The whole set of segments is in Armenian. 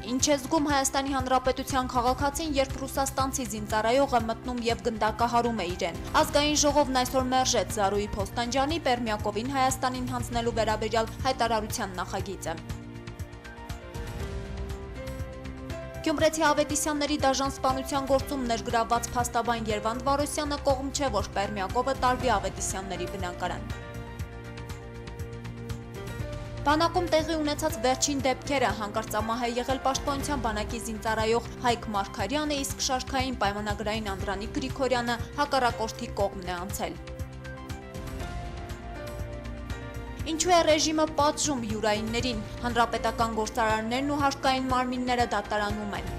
Ինչ է զգում Հայաստանի Հանրապետության քաղաքացին, երբ ռուսաստանցի զինծառայողը մտնում եւ գնդակահարում է իրեն։ Ազգային ժողովն այսօր մերժեց Զարուհի Փոստանջյանի Պերմյակովին Հայաստանին հանձնելու վերաբերյալ հայտարարության նախագիծը։ Գյումրեցի Ավետիսյանների դաժան սպանության գործում ներգրավված փաստաբան Երվանդ Վարոսյանը կողմ չէ, որ Պերմյակովը տարվի Ավետիսյանների բնակարան։ Բանակում տեղի ունեցած վերջին դեպքերը հանկարծամահ է եղել Պաշտպանության բանակի զինծառայող Հայկ Մարգարյանը, իսկ շարքային պայմանագրային Անդրանիկ Գրիգորյանը հակառակորդի կողմն է անցել։ Ինչու է ռեժիմը պատժում յուրայիններին, հանրապետական գործարարներն ու հարկային մարմինները դատարանում են։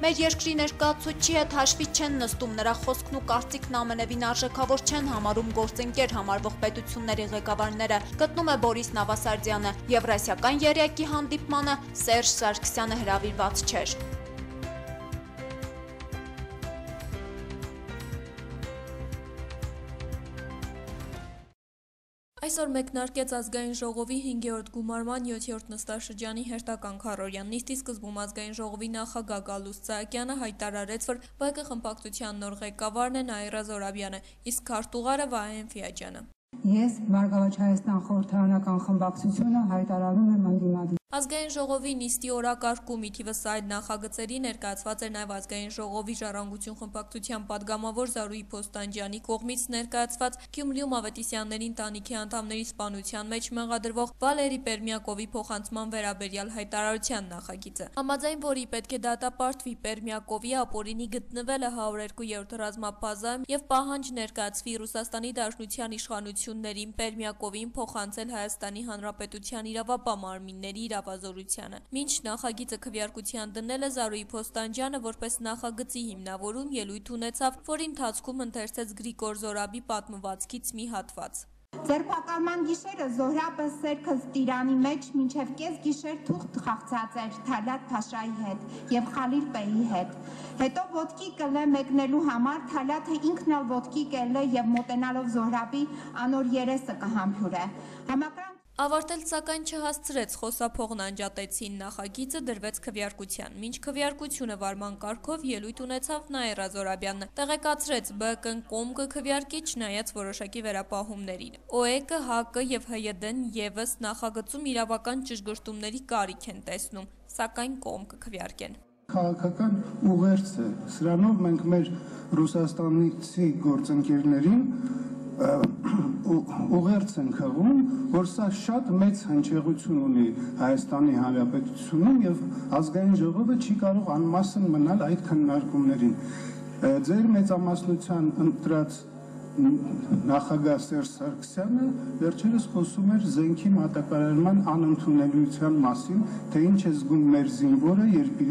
Մեր երկրի ներկայացուցչի հետ հաշվի չեն նստում, նրա խոսքն ու կարծիքն ամենևին արժեքավոր չեն համարում գործընկեր համարվող պետությունների ղեկավարները, գտնում է Բորիս Նավասարդյանը, Եվրասիական եռյակի հանդիպմանը Սերժ Սարգսյանը հրավիրված չէր։ Այսօր մեկնարկեց Ազգային ժողովի 5-րդ գումարման 7-րդ նստաշրջանի հերթական քառօրյան նիստի սկզբում Ազգային ժողովի նախագահ Գալուստ Սահակյանը հայտարարեց, որ ԲՀԿ խմբակցության նոր ղեկավարն է Նաիրա Զոհրաբյանը, իսկ քարտուղարը Վահեն Ֆիաջյանը։ Ես Բարգավաճ Հայաստան խորհրդարանական խմբակցությունը հայտարարում եմ ընդդիմադիր։ Ազգային ժողովի նիստի օրակարգում ի թիվս այդ նախագծերի ներկայացված էր նաև Ազգային ժողովի Ժառանգություն խմբակցության падգամավոր Զարուհի Փոստանջյանի կողմից ներկայացված Գյումրիում Ավետիսյանների ընտանիքի անդամների սպանության մեջ մեղադրվող Վալերի Պերմյակովի փոխանցման վերաբերյալ հայտարարության նախագիծը, համաձայն որի պետք է դատապարտվի Պերմյակովի ապօրինի գտնվելը 102-րդ ռազմաբազայում եւ պահանջ ներկայացվի Ռուսաստանի Դաշնության իշխանություններին Պերմյակովին փոխանցել Հայաստանի Հանրապետության իրավապահ մարմինների իրավազորությանը։ Մինչ նախագիծը քվեարկության դնելը Զարուհի Փոստանջյանը որպես նախագծի հիմնավորում ելույթ ունեցավ, որի ընթացքում ընթերցեց Գրիգոր Զորաբի պատմվածքից մի հատված։ Ձերբակալման գիշերը Զոհրաբը սերքս տիրանի մեջ մինչև կես գիշեր թուղթ խաղցած էր Թալատ Փաշայի հետ եւ Խալիլ Պեի հետ։ Հետո ոտքի կլե մեկնելու համար Թալաթը ինքն էլ ոտքի կելե եւ մոտենալով Զոհրաբի անոր երեսը կհամբյուրե։ Ավարտել սակայն չհասցրեց, խոսափողն անջատեցին, նախագիծը դրվեց քվեարկության։ Մինչ քվեարկությունը վարման կարգով ելույթ ունեցավ Նաիրա Զոհրաբյանը, տեղեկացրեց ԲՀԿ-ն կողմ կքվեարկի չնայած որոշակի վերապահումներին։ ՕԵԿ-ը, ՀԱԿ-ը եւ ՀՅԴ-ն եւս նախագծում իրավական ճշգրտումների կարիք են տեսնում, սակայն կողմ կքվեարկեն։ Քաղաքական ուղերձ է, սրանով մենք մեր ռուսաստանցի գործընկերներին ուղերձ են խաղում, որ սա շատ մեծ հնչեղություն ունի Հայաստանի Հանրապետությունում եւ Ազգային ժողովը չի կարող անմասն մնալ այդ քննարկումներին։ Ձեր մեծամասնության ընտրած նախագահ Սերժ Սարգսյանը վերջերս խոսում էր զենքի մատակարարման անընդունելիության մասին, թե ինչ է զգում մեր զինվորը, երբ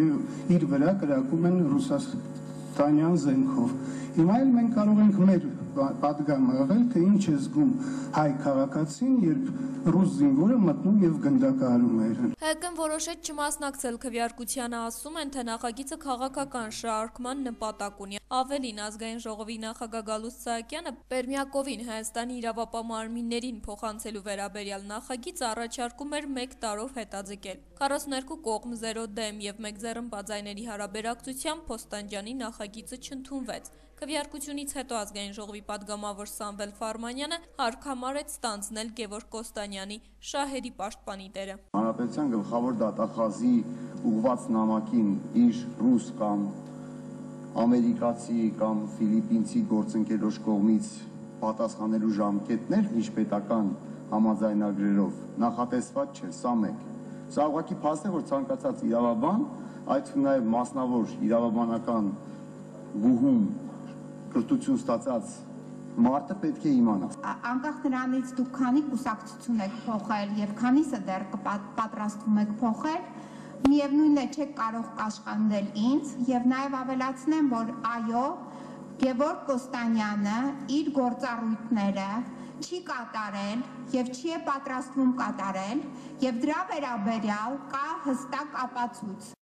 իր վրա կրակում են ռուսաստանյան զենքով։ Հիմա էլ մենք կարող ենք մեր պատգամը աղել, թե ինչ է զգում հայ քաղաքացին, երբ ռուս զինվորը մտնում եւ գնդակահարում է իրեն։ ՀԿ-ն որոշեց չմասնակցել քվեարկությանը, ասում են, թե նախագիծը քաղաքական շարժման նպատակ ունի։ Ավելին, Ազգային ժողովի նախագահ Գալուստ Սահակյանը Պերմյակովին Հայաստանի իրավապահ մարմիններին փոխանցելու վերաբերյալ նախագիծը առաջարկում էր 1 տարով հետաձգել։ 42 կողմ 0 դեմ եւ 1 ձեռնպա ձայների հարաբերակցությամբ Փոստանջյանի նախագիծը չընդունվեց։ Քվեարկությունից հետո Ազգային ժողովի падգամավոր Սամվել Ֆարմանյանը հարկ համարեց ստանձնել Գևորգ Կոստանյանի շահերի պաշտպանի դերը։ Հանրապետության գլխավոր դատախազի ուղղված նամակին իր ռուս կամ ամերիկացի կամ ֆիլիպինցի գործընկերոջ կողմից պատասխանելու ժամկետներ միջպետական համաձայնագրերով նախատեսված չէ, սա մեկ։ Սա ուղղակի փաստ է, որ ցանկացած իրավաբան, այդ թվում նաև մասնավոր իրավաբանական բուհում կրթություն ստացած մարդը պետք է իմանա։ Անկախ նրանից դուք քանի կուսակցություն եք փոխել եւ քանիսը դեռ պատրաստվում եք փոխել, միևնույն է չեք կարող կաշխանդել ինձ եւ նաեւ ավելացնեմ, որ այո, Գևորգ Կոստանյանը իր գործառույթները չի կատարել եւ չի է պատրաստվում կատարել եւ դրա վերաբերյալ կա հստակ ապացույց։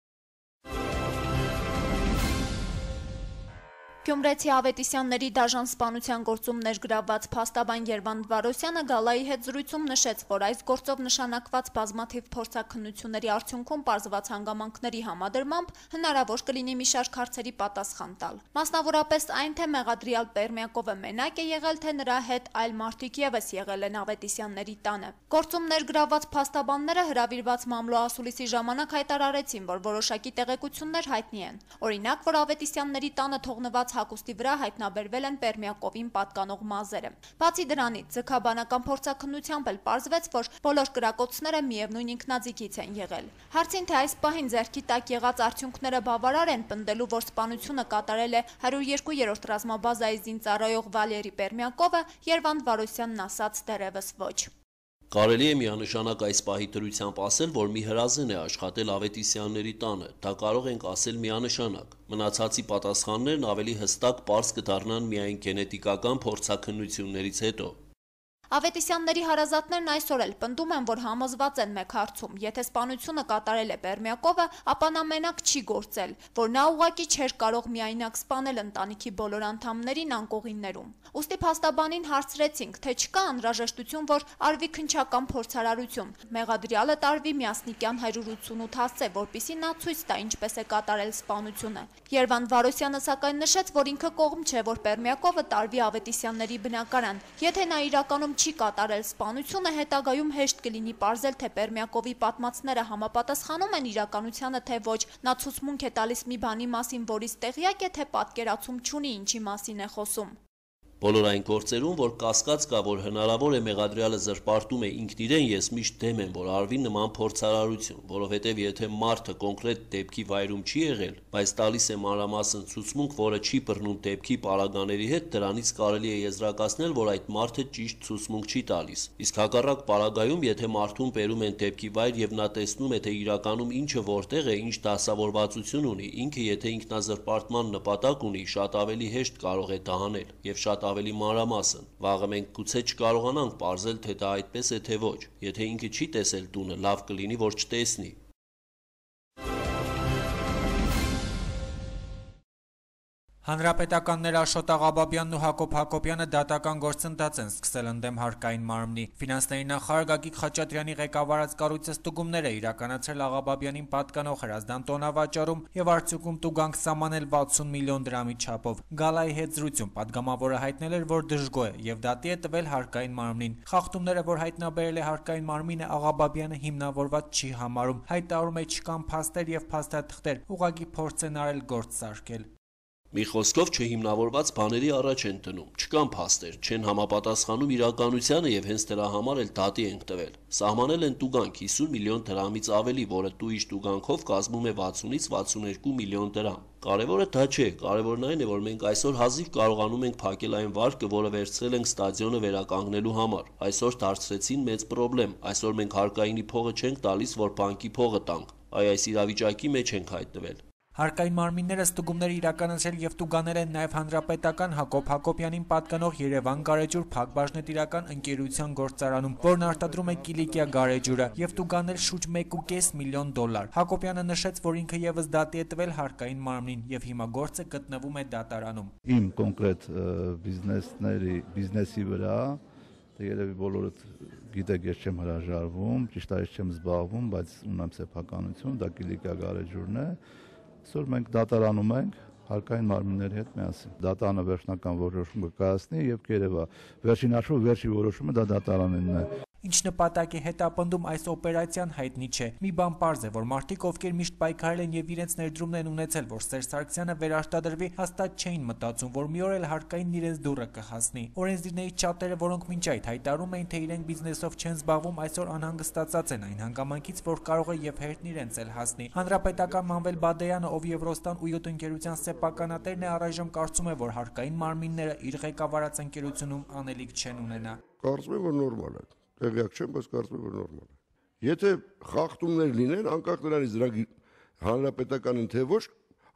Գյումրեցի Ավետիսյանների դաժան սպանության գործում ներգրավված փաստաբան Երվանդ Վարոսյանը գալայի հետ զրույցում նշեց, որ այս գործով նշանակված բազմաթիվ փորձաքննությունների արդյունքում պարզված հանգամանքների համադրմամբ հնարավոր կլինի մի շարք հարցերի պատասխան տալ։ Մասնավորապես այն, թե մեղադրյալ Պերմյակովը մենակ է եղել, թե նրա հետ այլ մարդիկ ևս եղել են Ավետիսյանների տանը։ Գործում ներգրավված փաստաբանները հրավիրված մամլո ասուլիսի ժամանակ հայտարարեցին, որ որոշակի տեղեկություններ հայտնի են։ Օրինակ, որ Ավետիսյանների տանը թողնված հագուստի վրա հայտնաբերվել են Պերմյակովին պատկանող մազերը։ Բացի դրանից, ձգաբանական փորձաքննությամբ էլ պարզվեց, որ բոլոր կրակոցները միևնույն ինքնաձիգից են եղել։ Հարցին, թե այս պահին ձեռքի տակ եղած արդյունքները բավարար են պնդելու, որ սպանությունը կատարել է 102-րդ ռազմաբազայի զինծառայող Վալերի Պերմյակովը, Երվանդ Վարոսյանն ասաց դեռևս ոչ։ Կարելի է միանշանակ այս պահի դրությամբ ասել, որ մի հրազեն է աշխատել Ավետիսյանների տանը, դա կարող ենք ասել միանշանակ։ Մնացածի պատասխաններն ավելի հստակ պարզ կդառնան միայն գենետիկական փորձաքննություններից հետո։ Ավետիսյանների հարազատներն այսօր էլ պնդում են, որ համոզված են մեկ հարցում, եթե սպանությունը կատարել է Պերմյակովը, ապա նա մենակ չի գործել, որ նա ուղղակի չէր կարող միայնակ սպանել ընտանիքի բոլոր անդամներին անկողիններում։ Ուստի փաստաբանին հարցրեցինք, թե չկա անհրաժեշտություն, որ արվի քննչական փորձարարություն, մեղադրյալը տարվի Միասնիկյան 188 հասցե, որպեսզի նա ցույց տա ինչպես է կատարել սպանությունը։ Երվանդ Վարոսյանը սակայն նշեց, որ ինքը կողմ չէ, որ Պերմյակովը տարվի Ավետիսյանների բնակարան, եթե նա իրականում չի կատարել սպանությունը, հետագայում հեշտ կլինի պարզել, թե Պերմյակովի պատմածները համապատասխանում են իրականությանը, թե ոչ, նա ցուցմունք է տալիս մի բանի մասին, որից տեղյակ է, թե պատկերացում չունի, ինչի մասին է խոսում։ Բոլոր այն գործերում, որ կասկած կա, որ հնարավոր է մեղադրյալը զրպարտում է ինքն իրեն, ես միշտ դեմ եմ, որ արվի նման փորձարարություն, որովհետև եթե մարդը կոնկրետ դեպքի վայրում չի եղել, բայց տալիս է մանրամասն ցուցմունք, որը չի բռնում դեպքի պարագաների հետ, դրանից կարելի է եզրակացնել, որ այդ մարդը ճիշտ ցուցմունք չի տալիս։ Իսկ հակառակ պարագայում, եթե մարդուն բերում են դեպքի վայր եւ նա տեսնում է, թե իրականում ինչը որտեղ է, ինչ դասավորվածություն ունի, ինքը եթե ինքնազրպարտման նպատակ ունի, շատ ավելի հեշտ կարող է դա անել եւ շատ ավելի մանրամասն։ Վաղը մենք գուցե չկարողանանք պարզել, թե դա այդպես է, թե ոչ։ Եթե ինքը չի տեսել տունը, լավ կլինի, որ չտեսնի։ Հանրապետականներ Աշոտ Աղաբաբյանն ու Հակոբ Հակոբյանը դատական գործընթաց են սկսել ընդդեմ հարկային մարմնի։ Ֆինանսների նախարար Գագիկ Խաչատրյանի ղեկավարած կառույցը ստուգումներ է իրականացրել Աղաբաբյանին պատկանող հրազդան տոնավաճառում եւ արդյունքում տուգանք սահմանել 60 միլիոն դրամի չափով։ Գալայի հետ զրույցում պատգամավորը հայտնել էր, որ դժգոհ է եւ դատի է տվել հարկային մարմնին։ Խախտումները, որ հայտնաբերել է հարկային մարմինը, Աղաբաբյանը հիմնավորված չի համարում, հայտարարում է չկան փաստեր եւ փաստաթղթեր, ուղղակի փորձ են արել գործ սարքել։ Մի խոսքով չհիմնավորված բաների առաջ են դնում, չկան փաստեր, չեն համապատասխանում իրականությանը եւ հենց դրա համար էլ դատի ենք տվել։ Սահմանել են տուգանք 50 միլիոն դրամից ավելի, որը տուիժ տուգանքով կազմում է 60-ից 62 միլիոն դրամ։ Կարևորը դա չէ, կարևորն այն է, որ մենք այսօր հազիվ կարողանում ենք փակել այն վարկը, որը վերցրել ենք ստադիոնը վերականգնելու համար։ Այսօր դարձրեցին մեծ խնդրեմ, այսօր մենք հարկայինի փողը չենք տալիս, որ բանկի փողը տանք։ Այս իրավիճակի մեջ ենք հայտնվել։ Հարկային մարմինները ստուգումներ իրականացրել եւ տուգանել են նաեւ հանրապետական Հակոբ Հակոբյանին պատկանող Երևան գարեջուր փակbaşնետիրական ընկերության գործարանում, որն արտադրում է Կիլիկիա գարեջուրը, եւ տուգանել շուրջ 1.5 միլիոն դոլար։ Հակոբյանը նշեց, որ ինքը եւս դատի է տվել հարկային մարմնին եւ հիմա գործը գտնվում է դատարանում։ Իմ կոնկրետ բիզնեսի վրա երևի բոլորդ գիտեք, ես չեմ հրաժարվում, ճիշտ է, ես չեմ զբաղվում, բայց ունեմ սեփականություն, դա Կիլիկիա գարեջուրն է։ Այսօր մենք դատարանում ենք հարկային մարմինների հետ միասին։ Դատարանը վերջնական որոշում կկայացնի եւ կերևա վերջին հաշվով վերջի որոշումը դա դատարանինն է։ Ինչ նպատակ է հետապնդում այս օպերացիան հայտնի չէ։ Մի բան պարզ է, որ մարդիկ, ովքեր միշտ պայքարել են եւ իրենց ներդրումն են ունեցել, որ Սերժ Սարգսյանը վերարտադրվի, հաստատ չէին մտածում, որ մի օր էլ հարկային իրենց դուռը կհասնի։ Օրենսդիրներից շատերը, որոնք մինչ այդ հայտարարում էին, թե իրենք բիզնեսով չեն զբաղվում, այսօր անհանգստացած են այն հանգամանքից, որ կարող է եւ հերթն իրենց էլ հասնի։ Հանրապետական Մանվել Բադեյանը, ով Եվրոստան ու յուտ ընկերության սեփականատերն է, առայժմ կարծում է, որ հարկային մարմինները իր ղեկավարած ընկերությունում անելիք չեն ունենա։ Կարծում եմ, որ նորմալ է։ Տեղյակ չեմ, բայց կարծում եմ, որ նորմալ է։ Եթե խախտումներ լինեն, անկախ նրանից դրանք հանրապետական են թե ոչ,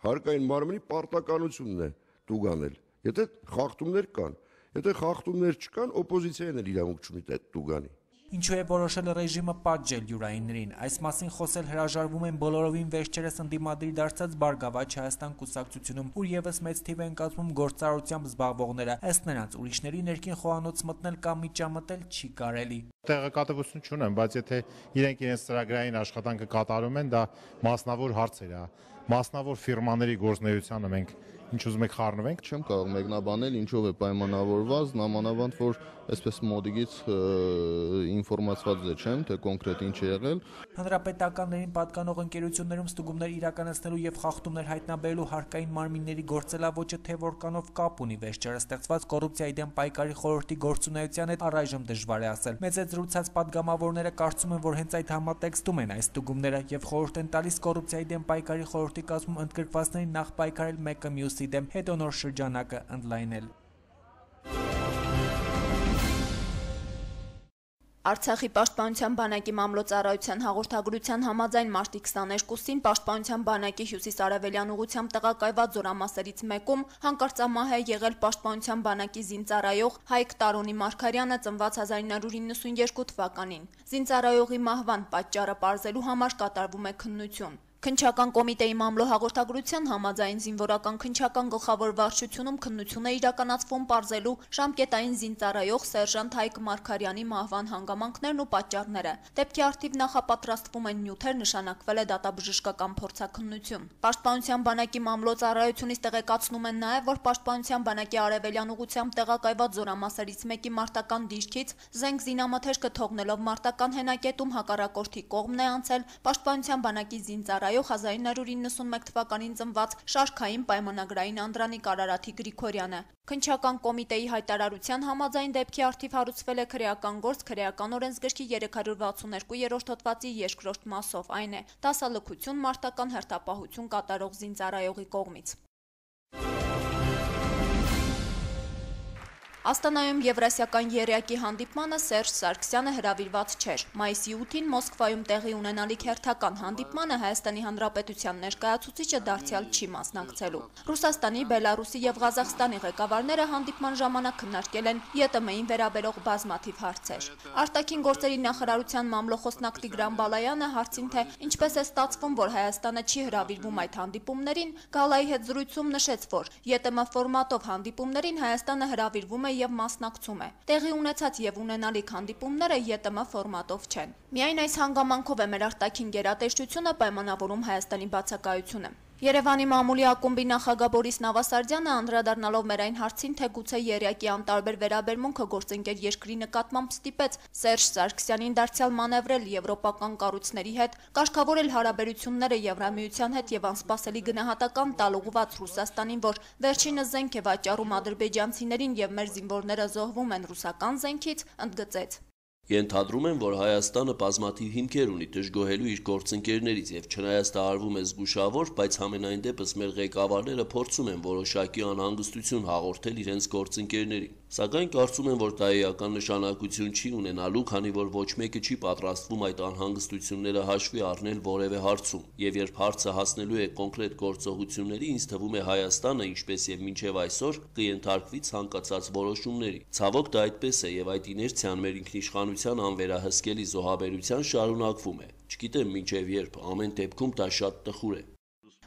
հարկային մարմնի պարտականությունն է տուգանել։ Եթե խախտումներ կան, եթե խախտումներ չկան, օպոզիցիան էլ իրավունք չունի տուգանի։ Ինչու է որոշել ռեժիմը պատժել յուրայիններին։ Այս մասին խոսել հրաժարվում են բոլորովին վերջերս ընդդիմադիր դարձած Բարգավաճ Հայաստան կուսակցությունում, ուր եւս մեծ թիվ են կազմում գործարարությամբ զբաղվողները։ Ըստ նրանց, ուրիշների ներքին խոհանոց մտնել կամ միջամտել չի կարելի։ Տեղեկատվություն չունեմ, բայց եթե իրենք իրենց ծրագրային աշխատանքը կատարում են, դա մասնավոր հարցեր է։ Մասնավոր ֆիրմաների գործունեությանը մենք ինչ ուզում եք խառնվենք։ Չեմ կարող մեկնաբանել ինչով է պայմանավորված, նամանավանդ որ այսպես մոդիկից ինֆորմացված չեմ, թե կոնկրետ ինչ է եղել։ Հանրապետականներին պատկանող ընկերություններում ստուգումներ իրականացնելու եւ խախտումներ հայտնաբերելու հարկային մարմինների գործելավոճը թե որքանով կապ ունի վերջերս ստեղծված կոռուպցիայի դեմ պայքարի խորհրդի գործունեության հետ առայժմ դժվար է ասել։ Մեծից զրուցած պատգամավորները կարծում են, որ հենց այդ համատեքստում են այս ստուգումները եւ խորհուրդ են տալիս կոռուպցիայի դեմ պայքարի խորհրդի կազմում ընդգրկվածներին նախ պայքարել մեկը մյուսի դեմ, հետո նոր շրջանակը ընդլայնել։ Արցախի պաշտպանության բանակի մամլոյցարայության հաղորդագրության համաձայն մարտի 22-ին պաշտպանության բանակի հյուսիսարևելյան ուղղությամբ տեղակայված զորամասերից մեկում հանկարծամահ է եղել պաշտպանության բանակի զինծառայող Հայկ Տարոնի Մարգարյանը ծնված 1992 թվականին։ Զինծառայողի մահվան պատճառը պարզելու համար կատարվում է քննություն։ Քննչական կոմիտեի մամլո հաղորդագրության համաձայն զինվորական քննչական գլխավոր վարչությունում քննություն է իրականացվում պարզելու ժամկետային զինծառայող սերժանտ Հայկ Մարգարյանի մահվան հանգամանքներն ու պատճառները։ Դեպքի առթիվ նախապատրաստվում են նյութեր, նշանակվել է դատաբժշկական փորձաքննություն։ Պաշտպանության բանակի մամլո ծառայությունից տեղեկացնում են նաև, որ պաշտպանության բանակի արևելյան ուղղությամբ տեղակայված զորամասերից մեկի մարտական դիրքից զենք զինամթերքը թողնելով մարտական հենակետում հակառակորդի կողմն է անցել պաշտպանության բանակի զինծառայող 1991 թվականին ծնված շարքային պայմանագրային Անդրանիկ Արարաթի Գրիգորյանը։ Քննչական կոմիտեի հայտարարության համաձայն դեպքի առթիվ հարուցվել է քրեական գործ քրեական օրենսգրքի 362-րդ հոդվածի երկրորդ մասով, այն է դասալքություն մարտական հերթապահություն կատարող զինծառայողի կողմից։ Աստանայում Եվրասիական եռյակի հանդիպմանը Սերժ Սարգսյանը հրավիրված չէր։ Մայիսի 8-ին Մոսկվայում տեղի ունենալիք հերթական հանդիպմանը Հայաստանի Հանրապետության ներկայացուցիչը դարձյալ չի մասնակցելու։ Ռուսաստանի, Բելարուսի եւ Ղազախստանի ղեկավարները հանդիպման ժամանակ քննարկել են ԵՏՄ-ին վերաբերող բազմաթիվ հարցեր։ Արտաքին գործերի նախարարության մամլոխոսնակ Տիգրան Բալայանը հարցին, թե ինչպես է ստացվում, որ Հայաստանը չի հրավիրվում այդ հանդիպումներին, Գալայի հետ զրույցում նշեց, որ ԵՏՄ ֆորմատով հանդիպումներին Հայաստանը հրավիրվում է եւ մասնակցում է։ Տեղի ունեցած եւ ունենալիք հանդիպումները ԵՏՄ ֆորմատով չեն։ Միայն այս հանգամանքով է մեր արտաքին գերատեսչությունը պայմանավորում Հայաստանի բացակայությունը։ Երևանի մամուլի ակումբի նախագահ Բորիս Նավասարդյանը անդրադառնալով մեր այն հարցին, թե գուցե եռյակի անտարբեր վերաբերմունքը գործընկեր երկրի նկատմամբ ստիպեց Սերժ Սարգսյանին դարձյալ մանևրել եվրոպական կառույցների հետ, կարգավորել հարաբերությունները Եվրամիության հետ եւ անսպասելի գնահատական տալ ուղղված Ռուսաստանին, որ վերջինս զենք է վաճառում ադրբեջանցիներին եւ մեր զինվորները զոհվում են ռուսական զենքից, ընդգծեց. Ենթադրում են, որ Հայաստանը բազմաթիվ հիմքեր ունի դժգոհելու իր գործընկերներից եւ չնայած դա արվում է զգուշավոր, բայց համենայն դեպս մեր ղեկավարները փորձում են որոշակի անհանգստություն հաղորդել իրենց գործընկերներին։ Սակայն կարծում են, որ դա էական նշանակություն չի ունենալու, քանի որ ոչ մեկը չի պատրաստվում այդ անհանգստությունները հաշվի առնել որևէ հարցում։ Եվ երբ հարցը հասնելու է կոնկրետ գործողությունների, ինձ թվում է Հայաստանը, ինչպես եւ մինչեւ այսօր, կընթարկվի ցանկացած որոշումների։ Ցավոք դա այդպես է եւ այդ իներցիան մեր ինքնիշխանության անվերահսկելի զոհաբերության շարունակվում է։ Չգիտեմ մինչեւ երբ, ամեն դեպքում դա շատ տխուր է։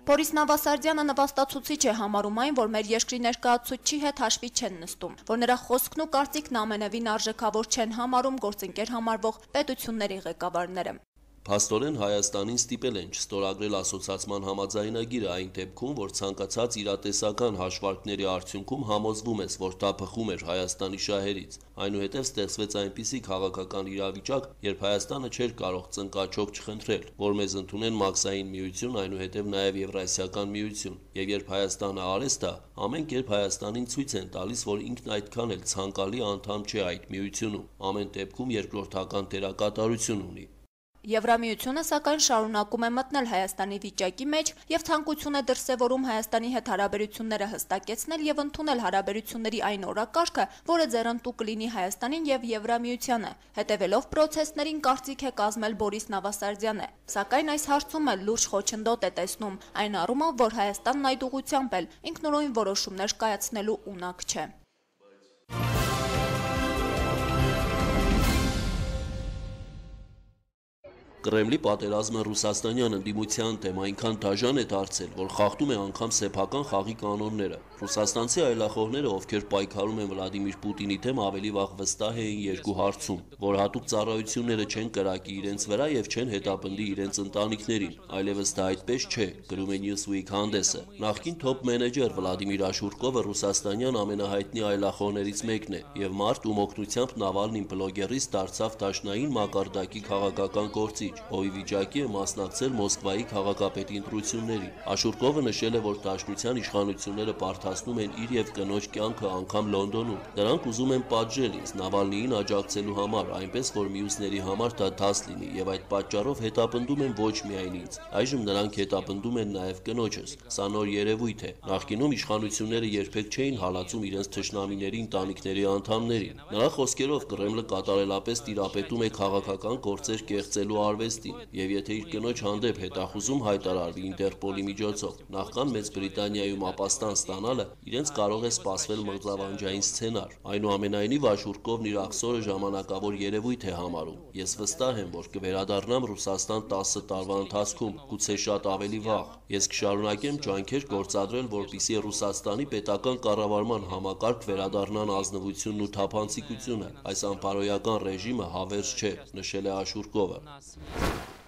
Բորիս Նավասարդյանը նվաստացուցիչ է համարում այն, որ մեր երկրի ներկայացուցչի հետ հաշվի չեն նստում, որ նրա խոսքն ու կարծիքն ամենևին արժեքավոր չեն համարում գործընկեր համարվող պետությունների ղեկավարները։ Փաստորեն Հայաստանին ստիպել են չստորագրել ասոցիացման համաձայնագիրը այն դեպքում, որ ցանկացած իրատեսական հաշվարկների արդյունքում համոզվում ես, որ դա բխում էր Հայաստանի շահերից։ Այնուհետև ստեղծվեց այնպիսի քաղաքական իրավիճակ, երբ Հայաստանը չէր կարող ծնկաչոք չխնդրել, որ մեզ ընդունեն մաքսային միություն, այնուհետև նաև Եվրասիական միություն։ Եվ երբ Հայաստանը արեց դա, ամեն կերպ Հայաստանին ցույց են տալիս, որ ինքն այդքան էլ ցանկալի անդամ չէ այդ միությունում, ամեն դեպքում երկրորդական դերակատարություն ունի։ Եվրամիությունը սակայն շարունակում է մտնել Հայաստանի վիճակի մեջ եւ ցանկություն է դրսեւորում Հայաստանի հետ հարաբերությունները հստակեցնել եւ ընդունել հարաբերությունների այն օրակարգը, որը ձեռնտու կլինի Հայաստանին եւ Եվրամիությանը։ Հետևելով պրոցեսներին կարծիք է կազմել Բորիս Նավասարդյանը, սակայն այս հարցում էլ լուրջ խոչընդոտ է տեսնում այն առումով, որ Հայաստանն այդ ուղղությամբ էլ ինքնուրույն որոշումներ կայացնելու ունակ չէ։ Կրեմլի պատերազմը ռուսաստանյան ընդդիմության դեմ այնքան դաժան է դարձել, որ խախտում է անգամ սեփական խաղի կանոնները։ Ռուսաստանցի այլախոհները, ովքեր պայքարում են Վլադիմիր Պուտինի դեմ, ավելի վաղ վստահ էին երկու հարցում, որ հատուկ ծառայությունները չեն կրակի իրենց վրա եւ չեն հետապնդի իրենց ընտանիքներին, այլևս դա այդպես չէ, գրում է Newsweek հանդեսը։ Նախկին թոփ մենեջեր Վլադիմիր Աշուրկովը ռուսաստանյան ամենահայտնի այլախոհներից մեկն է եւ մարտ ում օգնությամբ Նավալնին բլոգերից դարձավ դաշնային մակարդակի քաղաքական գործիչ, ով ի վիճակի է մասնակցել Մոսկվայի քաղաքապետի ընտրություններին։ Աշուրկովը նշել է, որ դաշնության իշխանությունները բարդացնում են իր եւ կնոջ կյանքը անգամ Լոնդոնում։ Նրանք ուզում են պատժել ինձ Նավալնիին աջակցելու համար, այնպես որ մյուսների համար դա դաս լինի եւ այդ պատճառով հետապնդում են ոչ միայն ինձ։ Այժմ նրանք հետապնդում են նաեւ կնոջս։ Սա նոր երևույթ է։ Նախկինում իշխանությունները երբեք չէին հալածում իրենց թշնամիների ընտանիքների անդամներին։ Նրա խոսքերով Կրեմլը կատարելապես տիրապետում է քաղաքական գործեր կեղծելու արվեստին, եւ եթե իր կնոջ հանդեպ հետախուզում հայտարարվի Ինտերպոլի միջոցով, նախքան Մեծ Բրիտանիայում ապաստան ստանալը, իրենց կարող է սպասվել մղձավանջային սցենար։ Այնուամենայնիվ Աշուրկովն իր աքսորը ժամանակավոր երևույթ է համարում։ Ես վստահ եմ, որ կվերադառնամ Ռուսաստան 10 տարվա ընթացքում, գուցե շատ ավելի վաղ։ Ես կշարունակեմ ջանքեր գործադրել, որպեսզի Ռուսաստանի պետական կառավարման համակարգ վերադառնան ազնվությունն ու թափանցիկությունը։ Այս անբարոյական ռեժիմը հավերժ չէ, նշել է Աշուրկովը։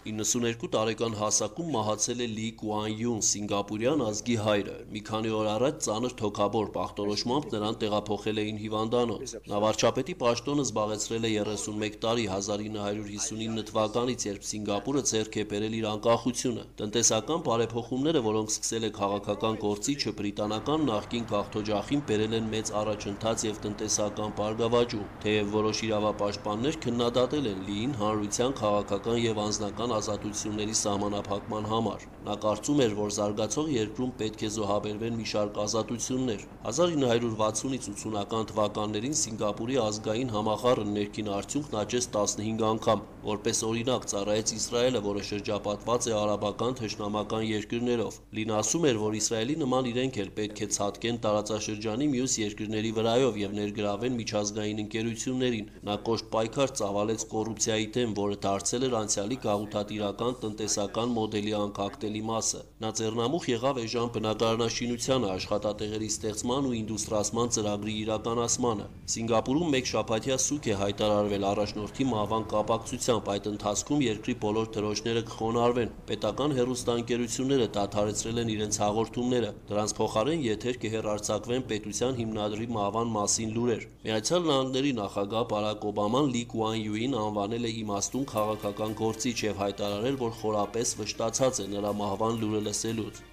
92 տարեկան հասակում մահացել է Լի Կուան Յուն, սինգապուրյան ազգի հայրը։ Մի քանի օր առաջ ծանր թոքաբոր պախտորոշմամբ նրան տեղափոխել էին հիվանդանոց։ Նա վարչապետի պաշտոնը զբաղեցրել է 31 տարի 1959 թվականից, երբ Սինգապուրը ձեռք է բերել իր անկախությունը։ Տնտեսական բարեփոխումները, որոնք սկսել է քաղաքական գործիչը, բրիտանական նախկին գաղթօջախին բերել են մեծ առաջընթաց եւ տնտեսական բարգավաճում, թեև որոշ իրավապաշտպաններ քննադատել են Լիին հանրության քաղաքական եւ անձնական ազատությունների սահմանափակման համար։ Նա կարծում էր, որ զարգացող երկրում պետք է զոհաբերվեն մի շարք ազատություններ։ 1960-ից 80-ական թվականներին Սինգապուրի ազգային համախառն ներքին արդյունքն աճեց 15 անգամ, որպես օրինակ ծառայեց Իսրայելը, որը շրջապատված է արաբական թշնամական երկրներով։ Լին ասում էր, որ Իսրայելի նման իրենք էլ պետք է ցատկեն տարածաշրջանի մյուս երկրների վրայով եւ ներգրավեն միջազգային ընկերություններին։ Նա կոշտ պայքար ծավալեց կոռուպցիայի դեմ, որը դարձել էր անցյալի գաղութատիրական տնտեսական մոդելի անկախտելի մասը։ Նա ձեռնամուխ եղավ էժան բնակարանաշինությանը, աշխատատեղերի ստեղծման ու ինդուստրիացման ծրագրի իրականացմանը։ Սինգապուրում մեկ շաբաթյա սուկ է հայտարարվել առաջնորդի մահվան կապակցությամբ, այդ ընթացքում երկրի բոլոր դրոշները կխոնարհվեն։ Պետական հեռուստաընկերությունները դադարեցրել են իրենց հաղորդումները, դրանց փոխարեն եթեր կհեռարձակվեն պետության հիմնադրի մահվան մասին լուրեր։ Միացյալ Նահանգների նախագահ Բարակ Օբաման Լի Կուան Յուին անվանել է իմաստուն քաղաքական գործիչ եւ հայտարարել, որ խորապես վշտացած է նրա մահվան լուրը լսելուց։